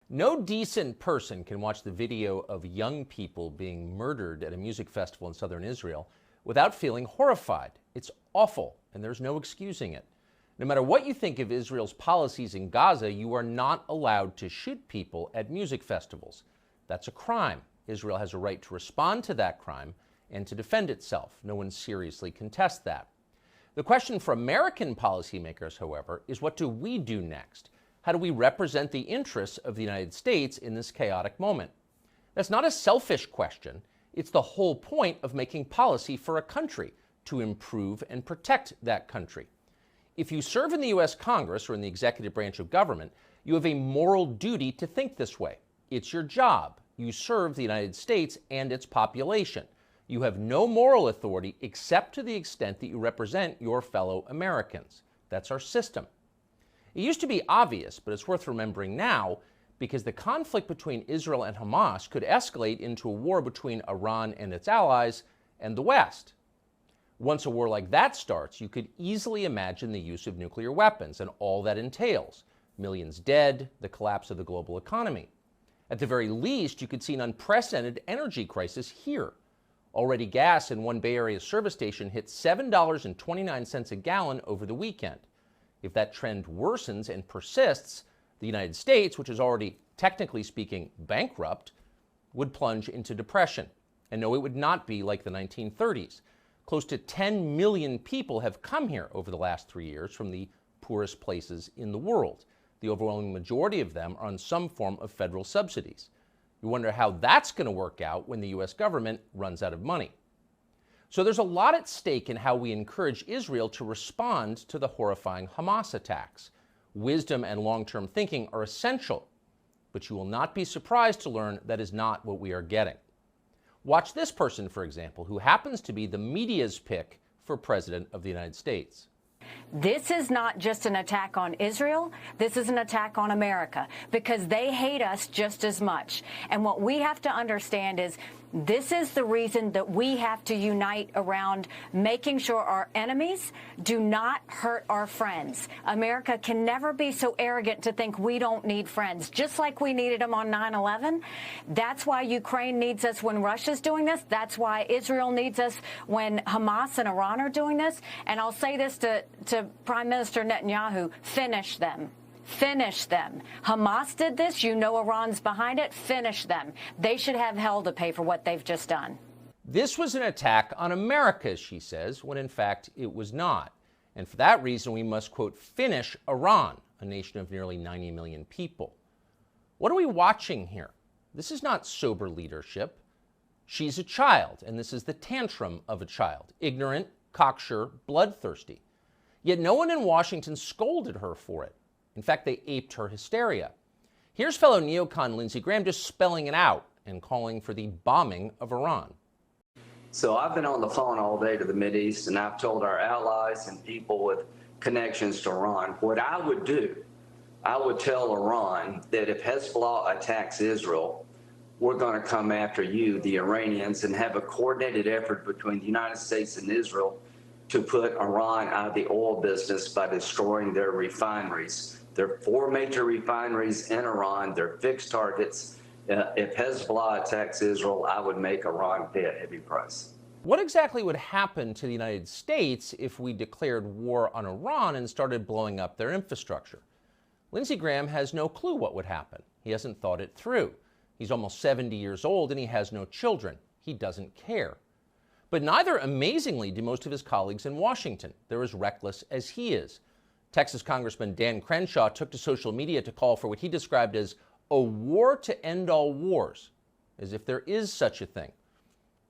No decent person can watch the video of young people being murdered at a music festival in southern Israel without feeling horrified. It's awful, and there's no excusing it. No matter what you think of Israel's policies in Gaza, you are not allowed to shoot people at music festivals. That's a crime. Israel has a right to respond to that crime and to defend itself. No one seriously contests that. The question for American policymakers, however, is what do we do next? How do we represent the interests of the United States in this chaotic moment? That's not a selfish question. It's the whole point of making policy for a country, to improve and protect that country. If you serve in the U.S. Congress or in the executive branch of government, you have a moral duty to think this way. It's your job. You serve the United States and its population. You have no moral authority except to the extent that you represent your fellow Americans. That's our system. It used to be obvious, but it's worth remembering now because the conflict between Israel and Hamas could escalate into a war between Iran and its allies and the West. Once a war like that starts, you could easily imagine the use of nuclear weapons and all that entails. Millions dead, the collapse of the global economy. At the very least, you could see an unprecedented energy crisis here. Already gas in one Bay Area service station hit $7.29 a gallon over the weekend. If that trend worsens and persists, the United States, which is already, technically speaking, bankrupt, would plunge into depression. And no, it would not be like the 1930s. Close to 10 million people have come here over the last 3 years from the poorest places in the world. The overwhelming majority of them are on some form of federal subsidies. You wonder how that's going to work out when the U.S. government runs out of money. So there's a lot at stake in how we encourage Israel to respond to the horrifying Hamas attacks. Wisdom and long-term thinking are essential, but you will not be surprised to learn that is not what we are getting. Watch this person, for example, who happens to be the media's pick for President of the United States. This is not just an attack on Israel. This is an attack on America because they hate us just as much. And what we have to understand is this is the reason that we have to unite around making sure our enemies do not hurt our friends. America can never be so arrogant to think we don't need friends, just like we needed them on 9/11. That's why Ukraine needs us when Russia's doing this. That's why Israel needs us when Hamas and Iran are doing this. And I'll say this to Prime Minister Netanyahu, finish them. Finish them. Hamas did this. You know Iran's behind it. Finish them. They should have hell to pay for what they've just done. This was an attack on America, she says, when in fact it was not. And for that reason, we must, quote, finish Iran, a nation of nearly 90 million people. What are we watching here? This is not sober leadership. She's a child, and this is the tantrum of a child. Ignorant, cocksure, bloodthirsty. Yet no one in Washington scolded her for it. In fact, they aped her hysteria. Here's fellow neocon Lindsey Graham just spelling it out and calling for the bombing of Iran. So I've been on the phone all day to the Mideast, and I've told our allies and people with connections to Iran, what I would do, I would tell Iran that if Hezbollah attacks Israel, we're going to come after you, the Iranians, and have a coordinated effort between the United States and Israel to put Iran out of the oil business by destroying their refineries. There are 4 major refineries in Iran. They're fixed targets. If Hezbollah attacks Israel, I would make Iran pay a heavy price. What exactly would happen to the United States if we declared war on Iran and started blowing up their infrastructure? Lindsey Graham has no clue what would happen. He hasn't thought it through. He's almost 70 years old and he has no children. He doesn't care. But neither, amazingly, do most of his colleagues in Washington. They're as reckless as he is. Texas Congressman Dan Crenshaw took to social media to call for what he described as a war to end all wars, as if there is such a thing.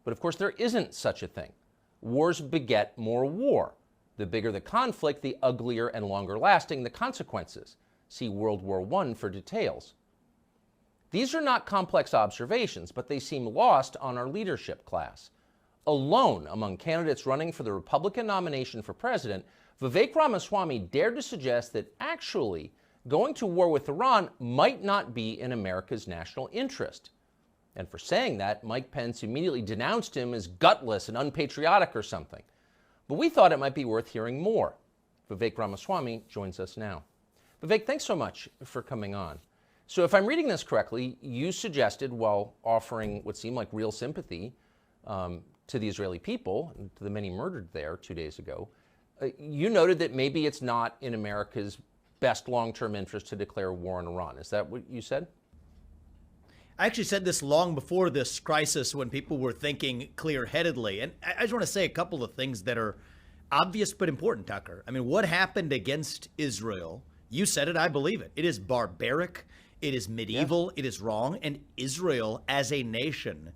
But of course, there isn't such a thing. Wars beget more war. The bigger the conflict, the uglier and longer lasting the consequences. See World War I for details. These are not complex observations, but they seem lost on our leadership class. Alone among candidates running for the Republican nomination for president, Vivek Ramaswamy dared to suggest that actually going to war with Iran might not be in America's national interest. And for saying that, Mike Pence immediately denounced him as gutless and unpatriotic or something. But we thought it might be worth hearing more. Vivek Ramaswamy joins us now. Vivek, thanks so much for coming on. So if I'm reading this correctly, you suggested, while offering what seemed like real sympathy to the Israeli people and to the many murdered there 2 days ago, you noted that maybe it's not in America's best long-term interest to declare war on Iran. Is that what you said? I actually said this long before this crisis when people were thinking clear-headedly. And I just want to say a couple of things that are obvious but important, Tucker. I mean, what happened against Israel, you said it, I believe it. It is barbaric, it is medieval, It is wrong. And Israel as a nation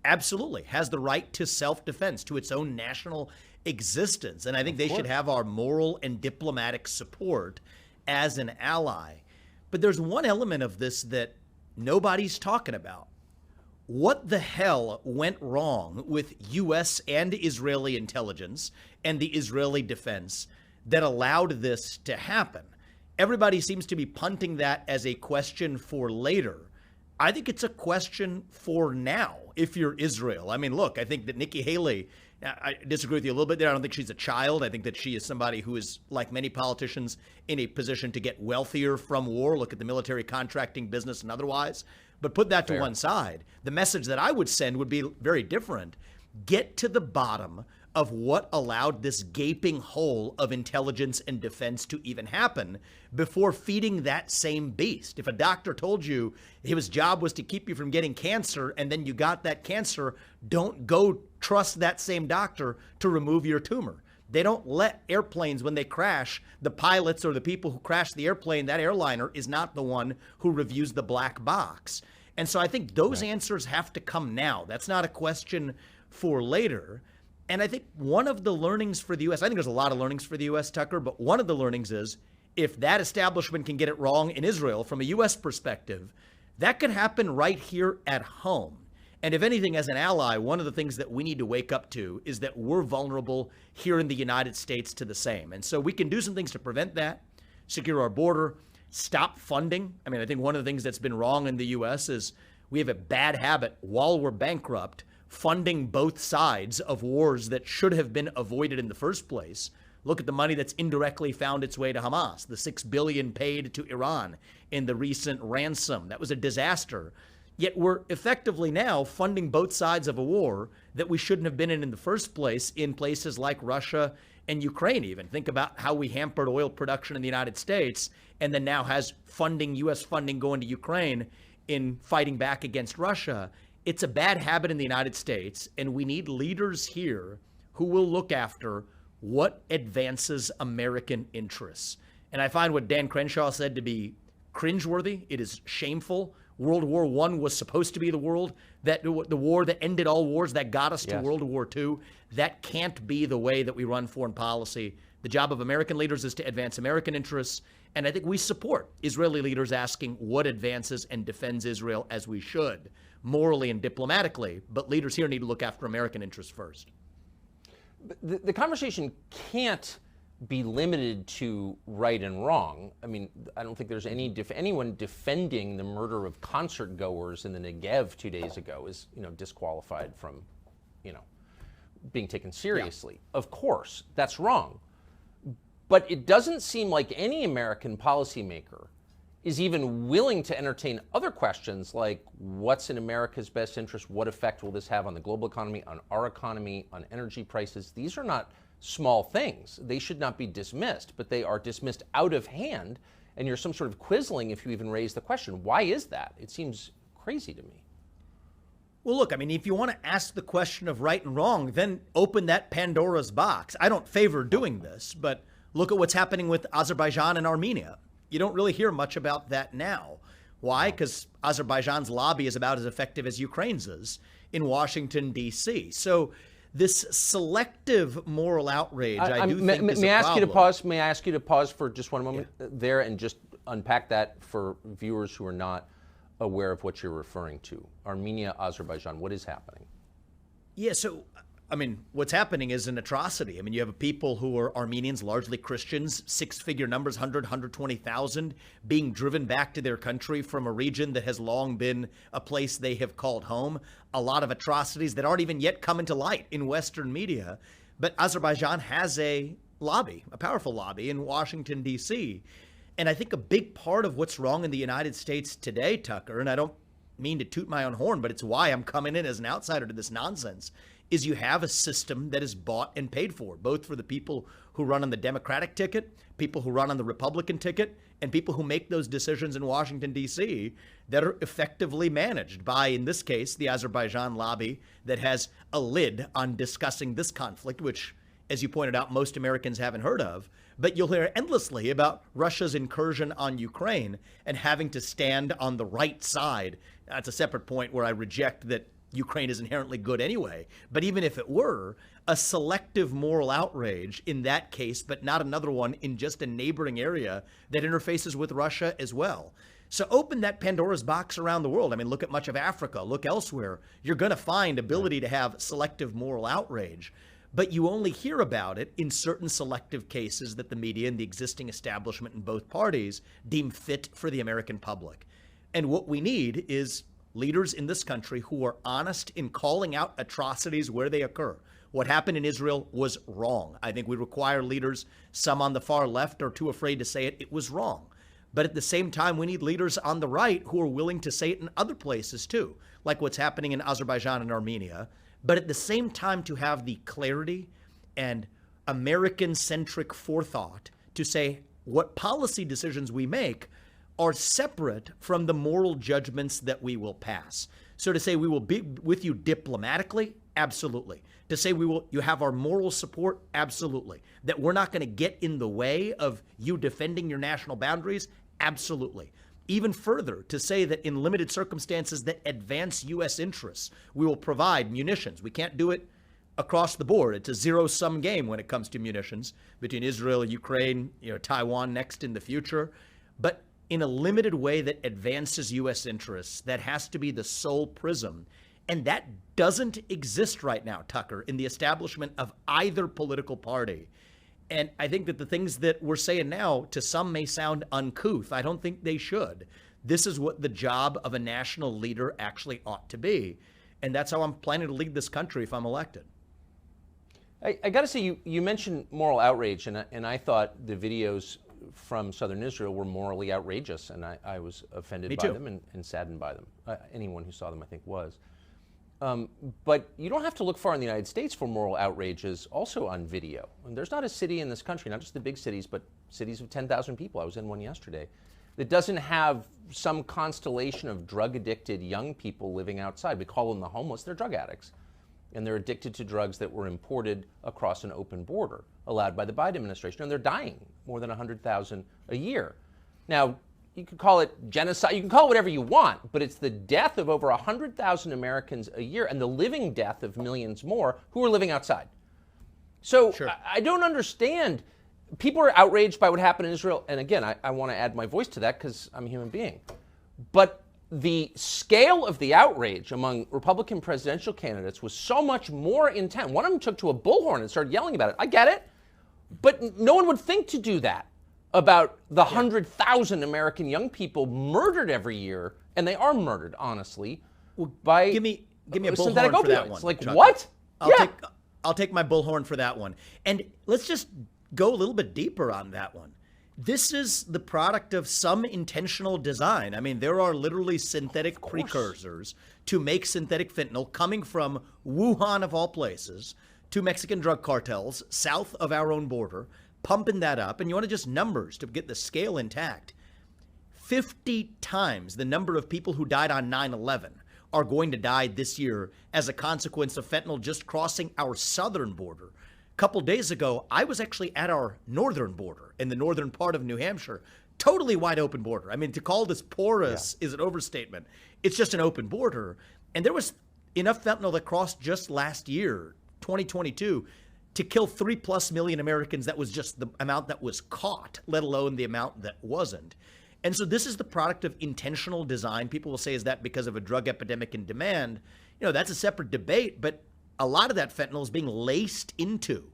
absolutely has the right to self-defense, to its own national existence. And I think they should have our moral and diplomatic support as an ally. But there's one element of this that nobody's talking about. What the hell went wrong with U.S. and Israeli intelligence and the Israeli defense that allowed this to happen? Everybody seems to be punting that as a question for later. I think it's a question for now if you're Israel. I mean, look, I think that Nikki Haley, I disagree with you a little bit there. I don't think she's a child. I think that she is somebody who is, like many politicians, in a position to get wealthier from war. Look at the military contracting business and otherwise. But put that to one side. The message that I would send would be very different. Get to the bottom of what allowed this gaping hole of intelligence and defense to even happen before feeding that same beast. If a doctor told you his job was to keep you from getting cancer and then you got that cancer, don't go trust that same doctor to remove your tumor. They don't let airplanes, when they crash, the pilots or the people who crash the airplane, that airliner is not the one who reviews the black box. And so I think those answers have to come now. That's not a question for later. And I think one of the learnings for the U.S., I think there's a lot of learnings for the U.S., Tucker, but one of the learnings is if that establishment can get it wrong in Israel from a U.S. perspective, that could happen right here at home. And if anything, as an ally, one of the things that we need to wake up to is that we're vulnerable here in the United States to the same. And so we can do some things to prevent that, secure our border, stop funding. I mean, I think one of the things that's been wrong in the U.S. is we have a bad habit while we're bankrupt funding both sides of wars that should have been avoided in the first place. Look at the money that's indirectly found its way to Hamas, the $6 billion paid to Iran in the recent ransom. That was a disaster. Yet we're effectively now funding both sides of a war that we shouldn't have been in the first place in places like Russia and Ukraine even. Think about how we hampered oil production in the United States and then now has funding, U.S. funding going to Ukraine in fighting back against Russia. It's a bad habit in the United States, and we need leaders here who will look after what advances American interests. And I find what Dan Crenshaw said to be cringeworthy. It is shameful. World War I was supposed to be the war that ended all wars, that got us to World War II. That can't be the way that we run foreign policy. The job of American leaders is to advance American interests. And I think we support Israeli leaders asking what advances and defends Israel as we should, morally and diplomatically. But leaders here need to look after American interests first. The conversation can't be limited to right and wrong. I mean, I don't think there's anyone defending the murder of concert goers in the Negev 2 days ago is, disqualified from, being taken seriously. Of course, that's wrong. But it doesn't seem like any American policymaker is even willing to entertain other questions like what's in America's best interest, what effect will this have on the global economy, on our economy, on energy prices. These are not small things. They should not be dismissed, but they are dismissed out of hand, and you're some sort of quizzling if you even raise the question. Why is that? It seems crazy to me. Well, look, I mean, if you want to ask the question of right and wrong, then open that Pandora's box. I don't favor doing this, but look at what's happening with Azerbaijan and Armenia. You don't really hear much about that now. Why? Because Azerbaijan's lobby is about as effective as Ukraine's is in Washington, D.C. So this selective moral outrage, I do think is a problem. May I ask you to pause for just one moment there and just unpack that for viewers who are not aware of what you're referring to. Armenia, Azerbaijan, what is happening? Yeah, so I mean, what's happening is an atrocity. I mean, you have people who are Armenians, largely Christians, six-figure numbers, 120,000, being driven back to their country from a region that has long been a place they have called home. A lot of atrocities that aren't even yet coming to light in Western media. But Azerbaijan has a lobby, a powerful lobby in Washington, D.C. And I think a big part of what's wrong in the United States today, Tucker, and I don't mean to toot my own horn, but it's why I'm coming in as an outsider to this nonsense, is you have a system that is bought and paid for, both for the people who run on the Democratic ticket, people who run on the Republican ticket, and people who make those decisions in Washington, D.C. that are effectively managed by, in this case, the Azerbaijan lobby that has a lid on discussing this conflict, which, as you pointed out, most Americans haven't heard of. But you'll hear endlessly about Russia's incursion on Ukraine and having to stand on the right side. That's a separate point where I reject that Ukraine is inherently good anyway. But even if it were, a selective moral outrage in that case, but not another one in just a neighboring area that interfaces with Russia as well. So open that Pandora's box around the world. I mean, look at much of Africa, look elsewhere. You're going to find ability to have selective moral outrage. But you only hear about it in certain selective cases that the media and the existing establishment in both parties deem fit for the American public. And what we need is leaders in this country who are honest in calling out atrocities where they occur. What happened in Israel was wrong. I think we require leaders, some on the far left are too afraid to say it. It was wrong. But at the same time, we need leaders on the right who are willing to say it in other places too, like what's happening in Azerbaijan and Armenia. But at the same time, to have the clarity and American-centric forethought to say what policy decisions we make are separate from the moral judgments that we will pass. So to say we will be with you diplomatically, absolutely. To say you have our moral support, absolutely. That we're not going to get in the way of you defending your national boundaries, absolutely. Even further, to say that in limited circumstances that advance U.S. interests, we will provide munitions. We can't do it across the board. It's a zero-sum game when it comes to munitions between Israel, Ukraine, Taiwan next in the future. But in a limited way that advances U.S. interests, that has to be the sole prism. And that doesn't exist right now, Tucker, in the establishment of either political party. And I think that the things that we're saying now to some may sound uncouth. I don't think they should. This is what the job of a national leader actually ought to be. And that's how I'm planning to lead this country if I'm elected. I got to say, you mentioned moral outrage, and I thought the videos from southern Israel were morally outrageous, and I was offended by them and saddened by them. Anyone who saw them, I think, was. But you don't have to look far in the United States for moral outrages also on video. And there's not a city in this country, not just the big cities, but cities of 10,000 people. I was in one yesterday that doesn't have some constellation of drug-addicted young people living outside. We call them the homeless. They're drug addicts. And they're addicted to drugs that were imported across an open border, allowed by the Biden administration. And they're dying, more than 100,000 a year. Now, you can call it genocide, you can call it whatever you want, but it's the death of over 100,000 Americans a year and the living death of millions more who are living outside. So sure. I don't understand. People are outraged by what happened in Israel. And again, I want to add my voice to that because I'm a human being. But the scale of the outrage among Republican presidential candidates was so much more intense. One of them took to a bullhorn and started yelling about it. I get it. But no one would think to do that about the 100,000 American young people murdered every year, and they are murdered, honestly, by give me a bullhorn synthetic for opioids. that one. Like, Chuck. what? I'll take my bullhorn for that one. And let's just go a little bit deeper on that one. This is the product of some intentional design. I mean, there are literally synthetic precursors to make synthetic fentanyl coming from Wuhan, of all places, to Mexican drug cartels south of our own border, pumping that up. And you want to just numbers to get the scale intact. 50 times the number of people who died on 9/11 are going to die this year as a consequence of fentanyl just crossing our southern border. A couple days ago, I was actually at our northern border in the northern part of New Hampshire. Totally wide open border. I mean, to call this porous is an overstatement. It's just an open border. And there was enough fentanyl that crossed just last year, 2022, to kill 3+ million Americans. That was just the amount that was caught, let alone the amount that wasn't. And so this is the product of intentional design. People will say, is that because of a drug epidemic in demand? That's a separate debate, but a lot of that fentanyl is being laced into.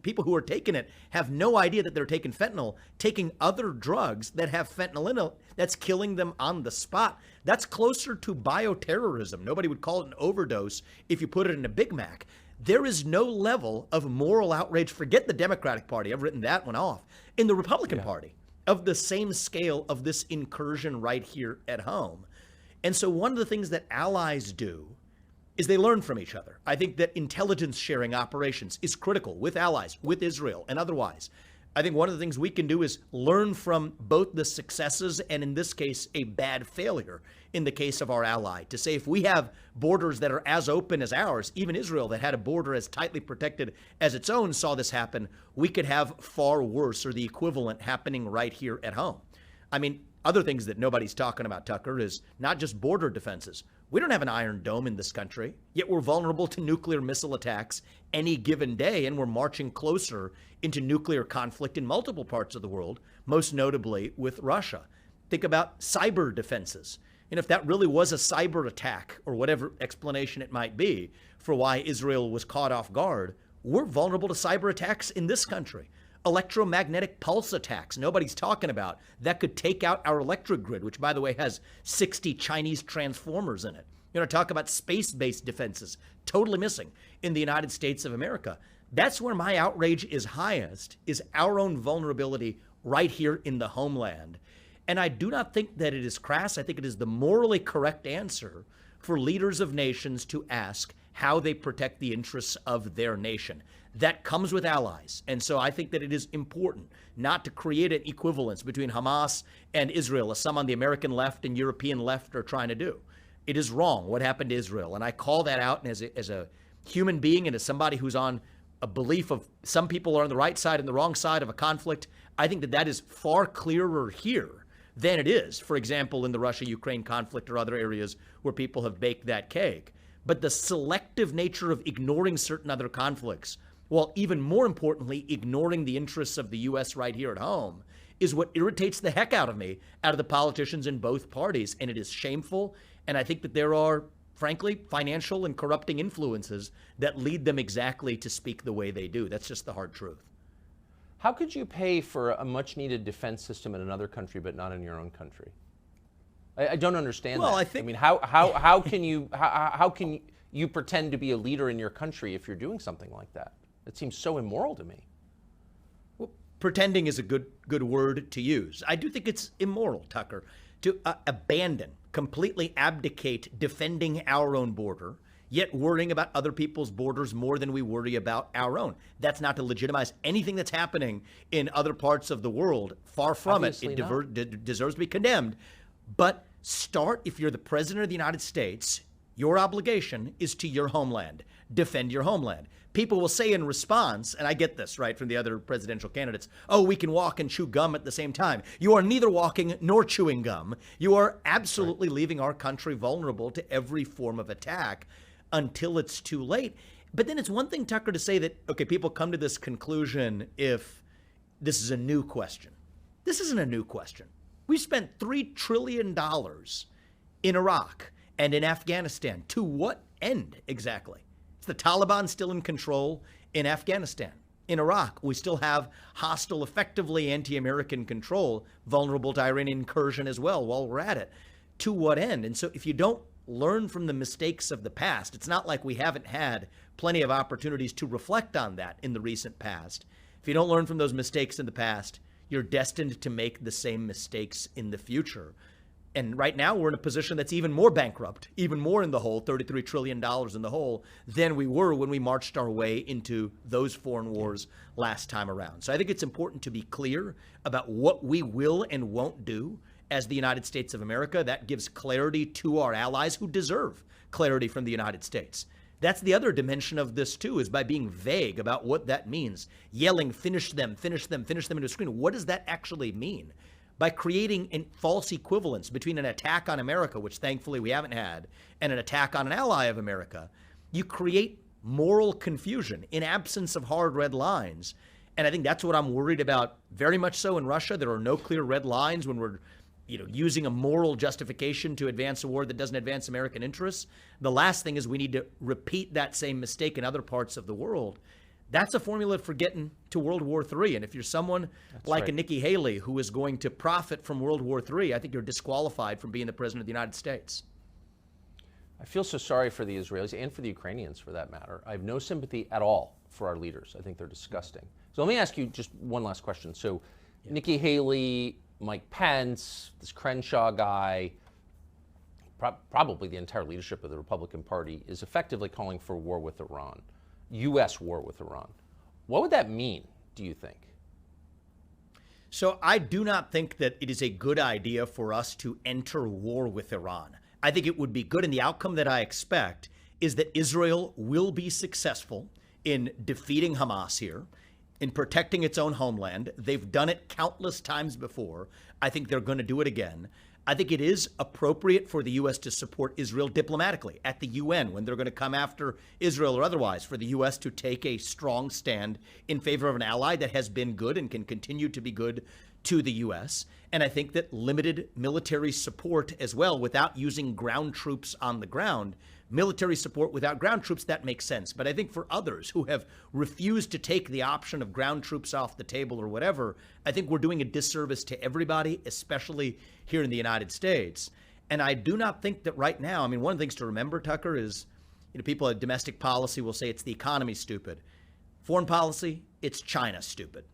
People who are taking it have no idea that they're taking fentanyl, taking other drugs that have fentanyl in it that's killing them on the spot. That's closer to bioterrorism. Nobody would call it an overdose if you put it in a Big Mac. There is no level of moral outrage. Forget the Democratic Party. I've written that one off. In the Republican Party, of the same scale of this incursion right here at home. And so one of the things that allies do is they learn from each other. I think that intelligence sharing operations is critical with allies, with Israel and otherwise. I think one of the things we can do is learn from both the successes and, in this case, a bad failure in the case of our ally. To say if we have borders that are as open as ours, even Israel that had a border as tightly protected as its own saw this happen, we could have far worse or the equivalent happening right here at home. I mean, other things that nobody's talking about, Tucker, is not just border defenses. We don't have an Iron Dome in this country, yet we're vulnerable to nuclear missile attacks any given day, and we're marching closer into nuclear conflict in multiple parts of the world, most notably with Russia. Think about cyber defenses. And if that really was a cyber attack, or whatever explanation it might be for why Israel was caught off guard, we're vulnerable to cyber attacks in this country. Electromagnetic pulse attacks, nobody's talking about, that could take out our electric grid, which, by the way, has 60 Chinese transformers in it. You know, talk about space-based defenses, totally missing in the United States of America. That's where my outrage is highest, is our own vulnerability right here in the homeland. And I do not think that it is crass. I think it is the morally correct answer for leaders of nations to ask how they protect the interests of their nation. That comes with allies. And so I think that it is important not to create an equivalence between Hamas and Israel, as some on the American left and European left are trying to do. It is wrong what happened to Israel. And I call that out as a human being and as somebody who's on a belief of some people are on the right side and the wrong side of a conflict. I think that that is far clearer here than it is, for example, in the Russia-Ukraine conflict or other areas where people have baked that cake. But the selective nature of ignoring certain other conflicts, while even more importantly, ignoring the interests of the U.S. right here at home, is what irritates the heck out of me, out of the politicians in both parties. And it is shameful. And I think that there are, frankly, financial and corrupting influences that lead them exactly to speak the way they do. That's just the hard truth. How could you pay for a much-needed defense system in another country but not in your own country? I don't understand that. I think. I mean, how can you pretend to be a leader in your country if you're doing something like that? It seems so immoral to me. Well, pretending is a good word to use. I do think it's immoral, Tucker, to abandon, completely abdicate defending our own border, yet worrying about other people's borders more than we worry about our own. That's not to legitimize anything that's happening in other parts of the world. Far from it. It deserves to be condemned. But start, if you're the president of the United States, your obligation is to your homeland. Defend your homeland. People will say in response, and I get this, right, from the other presidential candidates, oh, we can walk and chew gum at the same time. You are neither walking nor chewing gum. You are absolutely leaving our country vulnerable to every form of attack until it's too late. But then it's one thing, Tucker, to say that, okay, people come to this conclusion if this is a new question. This isn't a new question. We spent $3 trillion in Iraq and in Afghanistan. To what end exactly? Is the Taliban still in control in Afghanistan? In Iraq, we still have hostile, effectively anti-American control, vulnerable to Iranian incursion as well while we're at it. To what end? And so if you don't learn from the mistakes of the past, it's not like we haven't had plenty of opportunities to reflect on that in the recent past. If you don't learn from those mistakes in the past, you're destined to make the same mistakes in the future. And right now we're in a position that's even more bankrupt, even more in the hole, $33 trillion in the hole, than we were when we marched our way into those foreign wars last time around. So I think it's important to be clear about what we will and won't do as the United States of America. That gives clarity to our allies who deserve clarity from the United States. That's the other dimension of this, too, is by being vague about what that means. Yelling, finish them, finish them, finish them into a screen. What does that actually mean? By creating a false equivalence between an attack on America, which thankfully we haven't had, and an attack on an ally of America, you create moral confusion in absence of hard red lines. And I think that's what I'm worried about very much so in Russia. There are no clear red lines when we're using a moral justification to advance a war that doesn't advance American interests. The last thing is we need to repeat that same mistake in other parts of the world. That's a formula for getting to World War III. And if you're someone a Nikki Haley who is going to profit from World War III, I think you're disqualified from being the president of the United States. I feel so sorry for the Israelis and for the Ukrainians, for that matter. I have no sympathy at all for our leaders. I think they're disgusting. So let me ask you just one last question. So Nikki Haley, Mike Pence, this Crenshaw guy, probably the entire leadership of the Republican Party is effectively calling for war with Iran, U.S. war with Iran. What would that mean, do you think? So I do not think that it is a good idea for us to enter war with Iran. I think it would be good, and the outcome that I expect is that Israel will be successful in defeating Hamas here, in protecting its own homeland. They've done it countless times before. I think they're going to do it again. I think it is appropriate for the U.S. to support Israel diplomatically at the UN when they're going to come after Israel or otherwise, for the U.S. to take a strong stand in favor of an ally that has been good and can continue to be good to the U.S. And I think that limited military support as well, without using ground troops on the ground, military support without ground troops, that makes sense. But I think for others who have refused to take the option of ground troops off the table or whatever, I think we're doing a disservice to everybody, especially here in the United States. And I do not think that right now, I mean, one of the things to remember, Tucker, is, people at domestic policy will say it's the economy stupid. Foreign policy, it's China stupid.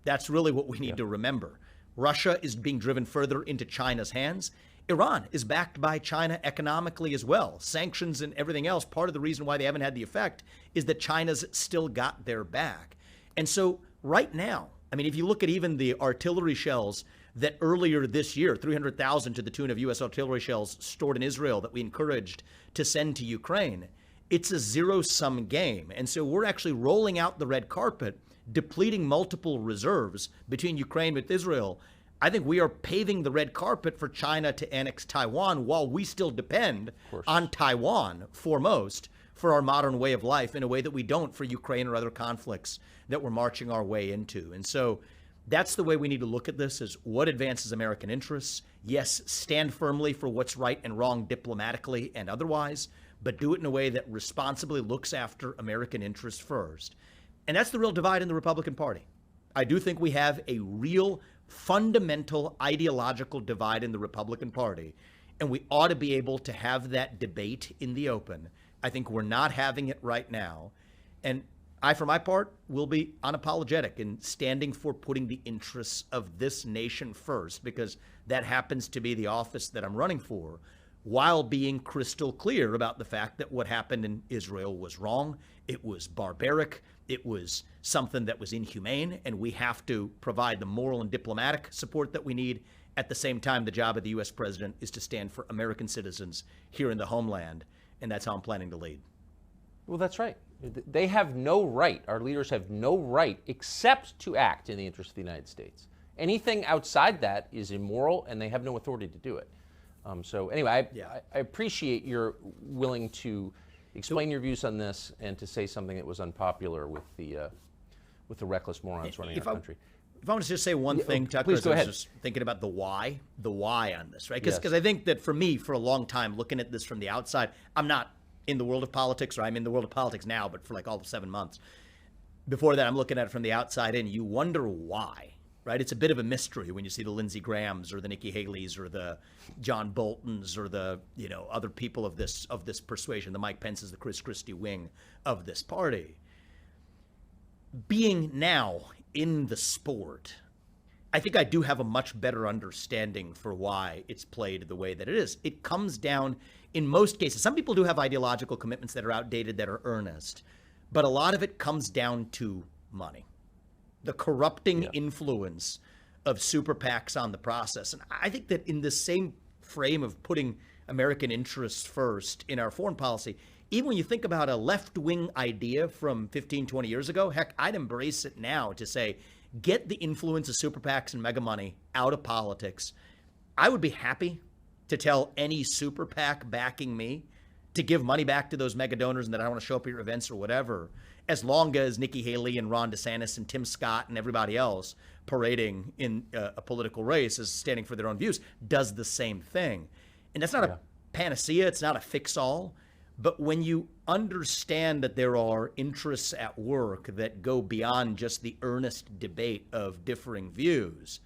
That's really what we need to remember. Russia is being driven further into China's hands. Iran is backed by China economically as well. Sanctions and everything else, part of the reason why they haven't had the effect is that China's still got their back. And so right now, I mean, if you look at even the artillery shells that earlier this year, 300,000 to the tune of U.S. artillery shells stored in Israel that we encouraged to send to Ukraine, it's a zero-sum game. And so we're actually rolling out the red carpet, depleting multiple reserves between Ukraine and Israel. I think we are paving the red carpet for China to annex Taiwan while we still depend on Taiwan foremost for our modern way of life in a way that we don't for Ukraine or other conflicts that we're marching our way into. And so that's the way we need to look at this, is what advances American interests. Yes, stand firmly for what's right and wrong diplomatically and otherwise, but do it in a way that responsibly looks after American interests first. And that's the real divide in the Republican Party. I do think we have a real fundamental ideological divide in the Republican Party, and we ought to be able to have that debate in the open. I think we're not having it right now. And I, for my part, will be unapologetic in standing for putting the interests of this nation first, because that happens to be the office that I'm running for, while being crystal clear about the fact that what happened in Israel was wrong. It was barbaric. It was something that was inhumane, and we have to provide the moral and diplomatic support that we need. At the same time, the job of the U.S. president is to stand for American citizens here in the homeland, and that's how I'm planning to lead. Well, that's right. They have no right, our leaders have no right except to act in the interest of the United States. Anything outside that is immoral, and they have no authority to do it. So anyway, I appreciate your willing to explain your views on this and to say something that was unpopular with the reckless morons running our country. If I want to just say one thing, Tucker, please go ahead. I was just thinking about the why on this, right? Because I think that for me, for a long time, looking at this from the outside, I'm not in the world of politics, or I'm in the world of politics now, but for like all of 7 months. Before that, I'm looking at it from the outside in. You wonder why, right? It's a bit of a mystery when you see the Lindsey Grahams or the Nikki Haleys or the John Boltons or the other people of this persuasion, the Mike Pences, the Chris Christie wing of this party. Being now in the sport, I think I do have a much better understanding for why it's played the way that it is. It comes down, in most cases, some people do have ideological commitments that are outdated, that are earnest, but a lot of it comes down to money. The corrupting influence of super PACs on the process. And I think that in the same frame of putting American interests first in our foreign policy, even when you think about a left-wing idea from 15, 20 years ago, heck, I'd embrace it now to say, get the influence of super PACs and mega money out of politics. I would be happy to tell any super PAC backing me to give money back to those mega donors and that I want to show up at your events or whatever, as long as Nikki Haley and Ron DeSantis and Tim Scott and everybody else parading in a political race as standing for their own views does the same thing. And that's not a panacea. It's not a fix-all. But when you understand that there are interests at work that go beyond just the earnest debate of differing views,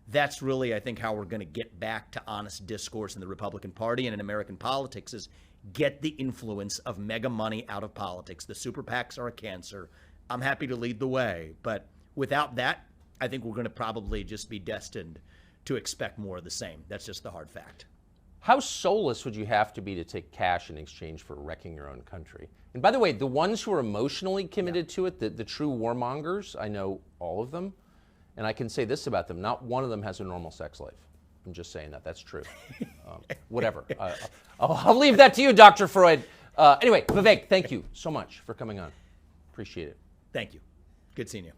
that's really, I think, how we're going to get back to honest discourse in the Republican Party and in American politics, is get the influence of mega money out of politics. The super PACs are a cancer. I'm happy to lead the way, but without that, I think we're going to probably just be destined to expect more of the same. That's just the hard fact. How soulless would you have to be to take cash in exchange for wrecking your own country? And by the way, the ones who are emotionally committed to it, the true warmongers, I know all of them. And I can say this about them, not one of them has a normal sex life. I'm just saying that. That's true. Whatever. I'll leave that to you, Dr. Freud. Anyway, Vivek, thank you so much for coming on. Appreciate it. Thank you. Good seeing you.